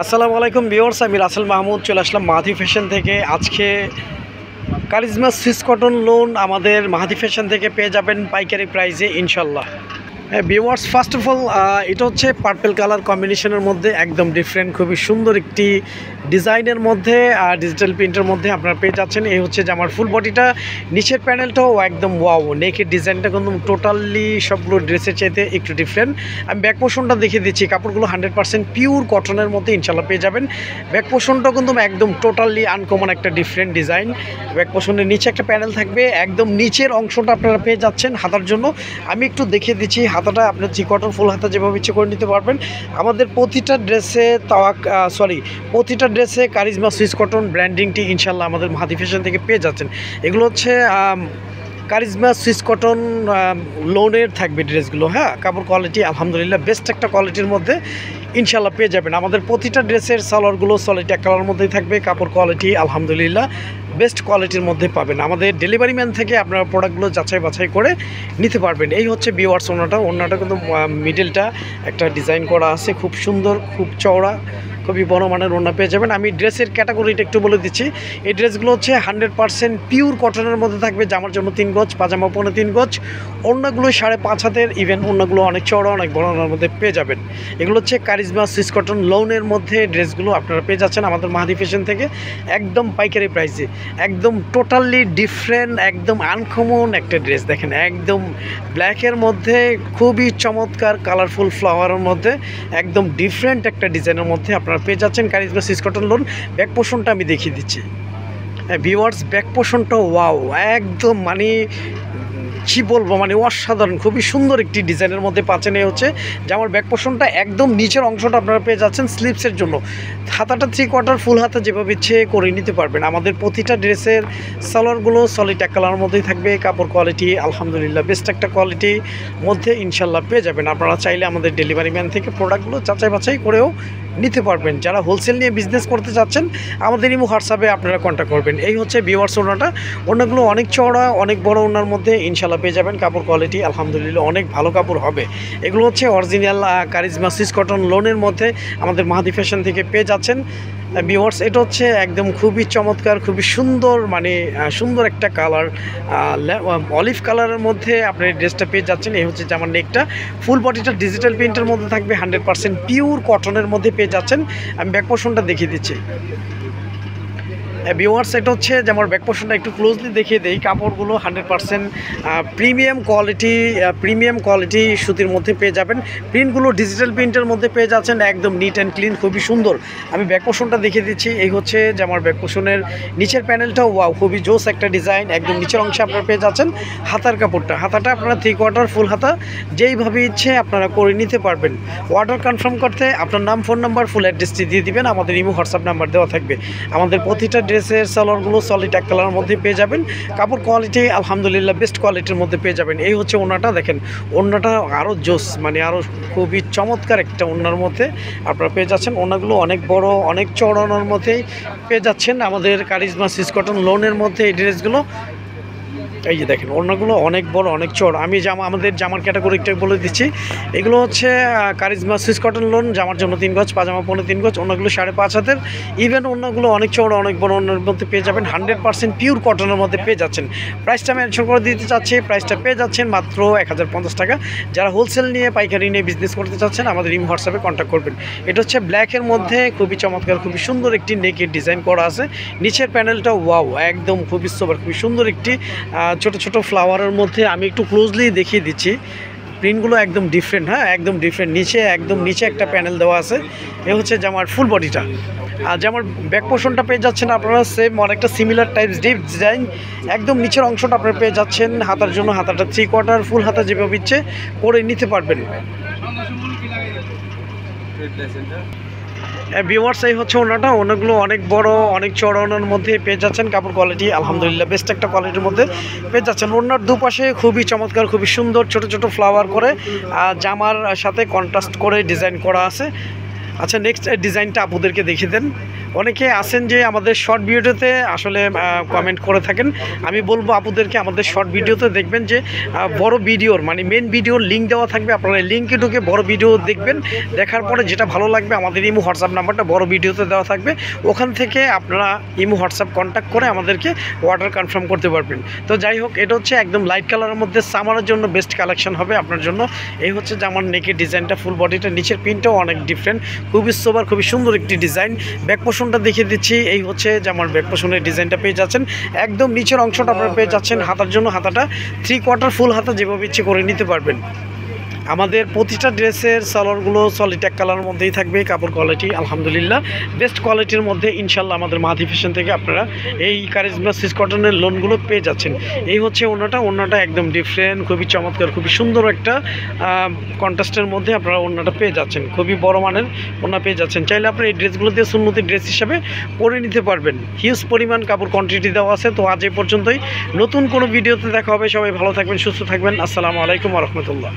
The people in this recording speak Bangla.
আসসালামু আলাইকুম ভিউয়ার্স, আমি রাসেল মাহমুদ চলে আসলাম মাহাদি ফ্যাশন থেকে। আজকে কারিজমা সুইস কটন লোন আমাদের মাহাদি ফ্যাশন থেকে পেয়ে যাবেন পাইকারি প্রাইসে ইনশাল্লাহ। ভিউয়ার্স, ফার্স্ট অফ অল এটা হচ্ছে পার্পল কালার কম্বিনেশনের মধ্যে একদম ডিফারেন্ট, খুবই সুন্দর একটি ডিজাইনের মধ্যে আর ডিজিটাল প্রিন্টের মধ্যে আপনারা পেয়ে যাচ্ছেন। এই হচ্ছে যে আমার ফুল বডিটা, নিচের প্যানেলটাও একদম ওয়াও, নেকের ডিজাইনটা কিন্তু টোটালি সবগুলো ড্রেসের চাইতে একটু ডিফারেন্ট। আমি ব্যাক পোর্শনটা দেখিয়ে দিচ্ছি, কাপড়গুলো 100% পিওর কটনের মধ্যে ইনশাল্লাহ পেয়ে যাবেন। ব্যাক পোর্শনটাও কিন্তু একদম টোটালি আনকমন একটা ডিফারেন্ট ডিজাইন। ব্যাক পোর্শনের নিচে একটা প্যানেল থাকবে, একদম নিচের অংশটা আপনারা পেয়ে যাচ্ছেন হাতার জন্য। আমি একটু দেখিয়ে দিচ্ছি, হাতাটা আপনার জি কটন ফুল হাতা যেভাবে ইচ্ছে করে নিতে পারবেন। আমাদের প্রতিটা ড্রেসে প্রতিটা ড্রেসে কারিজমা সুইস কটন ব্র্যান্ডিংটি ইনশাল্লাহ আমাদের মাহাদি ফ্যাশন থেকে পেয়ে যাচ্ছেন। এগুলো হচ্ছে কারিজমা সুইস কটন লোনের থাকবে ড্রেসগুলো। হ্যাঁ, কাপড় কোয়ালিটি আলহামদুলিল্লাহ বেস্ট একটা কোয়ালিটির মধ্যে ইনশাল্লাহ পেয়ে যাবেন। আমাদের প্রতিটা ড্রেসের সালোয়ারগুলো সলিড এক কালারের মধ্যেই থাকবে, কাপড় কোয়ালিটি আলহামদুলিল্লাহ বেস্ট কোয়ালিটির মধ্যে পাবেন। আমাদের ডেলিভারি ম্যান থেকে আপনারা প্রোডাক্টগুলো যাচাই বাছাই করে নিতে পারবেন। এই হচ্ছে ভিউয়ার্স ওড়নাটা কিন্তু মিডলটা একটা ডিজাইন করা আছে, খুব সুন্দর, খুব চওড়া, খুবই বড় মানের ওড়না পেয়ে যাবেন। আমি ড্রেসের ক্যাটাগরিটা একটু বলে দিচ্ছি। এই ড্রেসগুলো হচ্ছে 100% পিওর কটনের মধ্যে থাকবে, জামার জন্য 3 গজ, পাজামা 3.5 গজ, ওড়নাগুলো 5.5 হাতের, ইভেন ওড়নাগুলো অনেক চওড়া, অনেক বড় ওড়নার মধ্যে পেয়ে যাবেন। এগুলো হচ্ছে কারিজমা সুইস কটন লোনের মধ্যে ড্রেসগুলো আপনারা পেয়ে যাচ্ছেন আমাদের মাহাদি ফ্যাশন থেকে একদম পাইকারি প্রাইসে। একদম টোটালি ডিফারেন্ট, একদম আনকমন একটা ড্রেস। দেখেন, একদম ব্ল্যাকের মধ্যে খুবই চমৎকার কালারফুল ফ্লাওয়ারের মধ্যে একদম ডিফারেন্ট একটা ডিজাইনের মধ্যে আপনারা পেয়ে যাচ্ছেন charisma Swiss cotton loan. Back পোর্শনটা আমি দেখিয়ে দিচ্ছি। ভিউয়ার্স, ব্যাক পোর্শনটা ওয়াও, একদম মানে কী বলবো, মানে অসাধারণ, খুবই সুন্দর একটি ডিজাইনের মধ্যে পাচ্ছেন। এই হচ্ছে যে আমার ব্যাক পোর্শনটা একদম নিচের অংশটা আপনারা পেয়ে যাচ্ছেন স্লিপসের জন্য। হাতাটা 3/4 ফুল হাতা যেভাবে ইচ্ছে করে নিতে পারবেন। আমাদের প্রতিটা ড্রেসের সালোয়ারগুলো সলিড এক কালারের মধ্যেই থাকবে, কাপড় কোয়ালিটি আলহামদুলিল্লাহ বেস্ট একটা কোয়ালিটির মধ্যে ইনশাল্লাহ পেয়ে যাবেন। আপনারা চাইলে আমাদের ডেলিভারি ম্যান থেকে প্রোডাক্টগুলো যাচাই বাছাই করেও নিতে পারবেন। যারা হোলসেল নিয়ে বিজনেস করতে চাচ্ছেন আমাদের ইমো হোয়াটসঅ্যাপে আপনারা কন্ট্যাক্ট করবেন। এই হচ্ছে ভিউয়ার্স ওড়নাগুলো অনেক চওড়া, অনেক বড় ওড়নার মধ্যে ইনশাল্লাহ পেয়ে যাবেন। কাপড় কোয়ালিটি আলহামদুলিল্লাহ অনেক ভালো কাপড় হবে। এগুলো হচ্ছে অরিজিনাল কারিজমা সুইস কটন লোনের মধ্যে আমাদের মাহাদি ফ্যাশন থেকে পেয়ে যাচ্ছেন। ভিউয়ার্স, এটা হচ্ছে একদম খুবই চমৎকার, খুবই সুন্দর, মানে সুন্দর একটা কালার, অলিভ কালারের মধ্যে আপনি ড্রেসটা পেয়ে যাচ্ছেন। এই হচ্ছে যে আমার নেকটা, ফুল বডিটা ডিজিটাল প্রিন্টের মধ্যে থাকবে, 100% পিওর কটনের মধ্যে পেয়ে যাচ্ছেন। আমি ব্যাক পোর্শনটা দেখিয়ে দিচ্ছি। ভিউয়ার্স, এটা হচ্ছে যে আমার ব্যাক পোর্শনটা একটু ক্লোজলি দেখিয়ে দেই। কাপড়গুলো 100% প্রিমিয়াম কোয়ালিটি সুতির মধ্যে পেয়ে যাবেন। প্রিন্টগুলো ডিজিটাল প্রিন্টের মধ্যে পেয়ে যাচ্ছেন, একদম নিট অ্যান্ড ক্লিন, খুবই সুন্দর। আমি ব্যাক পোর্শনটা দেখিয়ে দিচ্ছি। এই হচ্ছে যে আমার ব্যাক পোর্শনের নিচের প্যানেলটাও ওয়াও, খুবই জোস একটা ডিজাইন। একদম নিচের অংশে আপনারা পেয়ে যাচ্ছেন হাতার হাতাটা আপনারা 3/4 ফুল হাতা যেইভাবে ইচ্ছে আপনারা করে নিতে পারবেন। অর্ডার কনফার্ম করতে আপনার নাম, ফোন নাম্বার, ফুল অ্যাড্রেসটি দিয়ে দিবেন। আমাদের ইমো হোয়াটসঅ্যাপ নাম্বার দেওয়া থাকবে। আমাদের প্রতিটা ড্রেসের সালোয়ারগুলো সলিড এক কালারের মধ্যে পেয়ে যাবেন, কাপড় কোয়ালিটি আলহামদুলিল্লাহ বেস্ট কোয়ালিটির মধ্যে পেয়ে যাবেন। এই হচ্ছে ওড়নাটা, দেখেন ওড়নাটা আরও জোস, মানে আরও খুবই চমৎকার একটা ওড়নার মধ্যে আপনারা পেয়ে যাচ্ছেন। ওড়নাগুলো অনেক বড়, অনেক চওড়ানোর মধ্যেই পেয়ে যাচ্ছেন আমাদের কারিজমা সুইস কটন লোনের মধ্যে এই ড্রেসগুলো। এই যে দেখেন ওড়নাগুলো অনেক বড়, অনেক চড়। আমি আমাদের জামার ক্যাটাগরিটা বলে দিচ্ছি। এগুলো হচ্ছে কারিজমা সুইস কটন লোন, জামার জন্য 3 গজ, পাজামা 3.5 গজ, ওড়নাগুলো 5.5 হাতের, ইভেন ওড়নাগুলো অনেক চড়, অনেক বড় ওড়নার মধ্যে পেয়ে যাবেন। 100% পিওর কটনের মধ্যে পেয়ে যাচ্ছেন। প্রাইসটা মেনশন করে দিতে চাচ্ছি, প্রাইসটা পেয়ে যাচ্ছেন মাত্র 1050 টাকা। যারা হোলসেল নিয়ে পাইকারি নিয়ে বিজনেস করতে চাচ্ছেন আমাদের ইমো হোয়াটসঅ্যাপে কন্ট্যাক্ট করবেন। এটা হচ্ছে ব্ল্যাকের মধ্যে খুবই চমৎকার, খুবই সুন্দর একটি নেকের ডিজাইন করা আছে। নিচের প্যানেলটা ওয়াও, একদম খুবই সোবার, খুবই সুন্দর একটি ছোট ছোট ফ্লাওয়ারের মধ্যে। আমি একটু ক্লোজলি দেখিয়ে দিচ্ছি, প্রিন্টগুলো একদম ডিফারেন্ট। হ্যাঁ, একদম ডিফারেন্ট। একদম নিচে একটা প্যানেল দেওয়া আছে। এ হচ্ছে যে আমার ফুল বডিটা। আর যে আমার ব্যাক পোর্শনটা পেয়ে যাচ্ছেন আপনারা সেম অনেকটা সিমিলার টাইপস ডিপ ডিজাইন। একদম নিচের অংশটা আপনারা পেয়ে যাচ্ছেন হাতার জন্য, হাতাটা 3/4 ফুল হাতা যেভাবে ইচ্ছে করে নিতে পারবেন। ভিউয়ার্স, এই হচ্ছে ওনাগুলো অনেক বড়, অনেক চড়ানোর মধ্যে পেয়ে যাচ্ছেন। কাপড় কোয়ালিটি আলহামদুলিল্লাহ বেস্ট একটা কোয়ালিটির মধ্যে পেয়ে যাচ্ছেন। ওনার দুপাশে খুবই চমৎকার, খুবই সুন্দর ছোট ছোট ফ্লাওয়ার করে জামার সাথে কন্ট্রাস্ট করে ডিজাইন করা আছে। আচ্ছা, নেক্সট ডিজাইনটা আপুদেরকে দেখিয়ে দেন। অনেকে আছেন যে আমাদের শর্ট ভিডিওতে আসলে কমেন্ট করে থাকেন। আমি বলবো আপুদেরকে আমাদের শর্ট ভিডিওতে দেখবেন যে বড় ভিডিওর মানে মেন ভিডিওর লিঙ্ক দেওয়া থাকবে, আপনারা লিঙ্কে ঢুকে বড় ভিডিও দেখবেন, দেখার পরে যেটা ভালো লাগবে আমাদের ইমো হোয়াটসঅ্যাপ নাম্বারটা বড় ভিডিওতে দেওয়া থাকবে, ওখান থেকে আপনারা ইমো হোয়াটসঅ্যাপ কন্ট্যাক্ট করে আমাদেরকে অর্ডার কনফার্ম করতে পারবেন। তো যাই হোক, এটা হচ্ছে একদম লাইট কালারের মধ্যে সামারের জন্য বেস্ট কালেকশন হবে আপনার জন্য। এই হচ্ছে জামার নেকের ডিজাইনটা, ফুল বডিটা, নিচের প্রিন্টটাও অনেক ডিফারেন্ট, খুবই সোবার, খুবই সুন্দর একটি ডিজাইন। ব্যাক পোর্শনটা দেখিয়ে দিচ্ছি, এই হচ্ছে জামার ব্যাক পোর্শনের ডিজাইনটা পেয়ে যাচ্ছেন। একদম নিচের অংশটা আপনারা পেয়ে যাচ্ছেন। হাতার জন্য হাতাটা 3/4 ফুল হাতা যেভাবে ইচ্ছে করে নিতে পারবেন। আমাদের প্রতিটা ড্রেসের সালোয়ারগুলো সলিড এক কালারের মধ্যেই থাকবে। কাপড় কোয়ালিটি আলহামদুলিল্লাহ বেস্ট কোয়ালিটির মধ্যে ইনশাল্লাহ আমাদের মাধি ফ্যাশন থেকে আপনারা এই কারিজমা সিস কটনের লোনগুলো পেয়ে যাচ্ছেন। এই হচ্ছে ওড়নাটা একদম ডিফারেন্ট, খুবই চমৎকার, খুবই সুন্দর একটা কন্ট্রাস্টের মধ্যে আপনারা ওড়নাটা পেয়ে যাচ্ছেন। খুবই বড় মানের ওড়না পেয়ে যাচ্ছেন। চাইলে আপনারা এই ড্রেসগুলো দিয়ে সুন্নতি ড্রেস হিসাবে পরে নিতে পারবেন। হিউজ পরিমাণ কাপড় কোয়ান্টিটি দেওয়া আছে। তো আজ এই পর্যন্তই, নতুন কোনো ভিডিওতে দেখা হবে। সবাই ভালো থাকবেন, সুস্থ থাকবেন। আসসালামু আলাইকুম ওয়া রাহমাতুল্লাহ।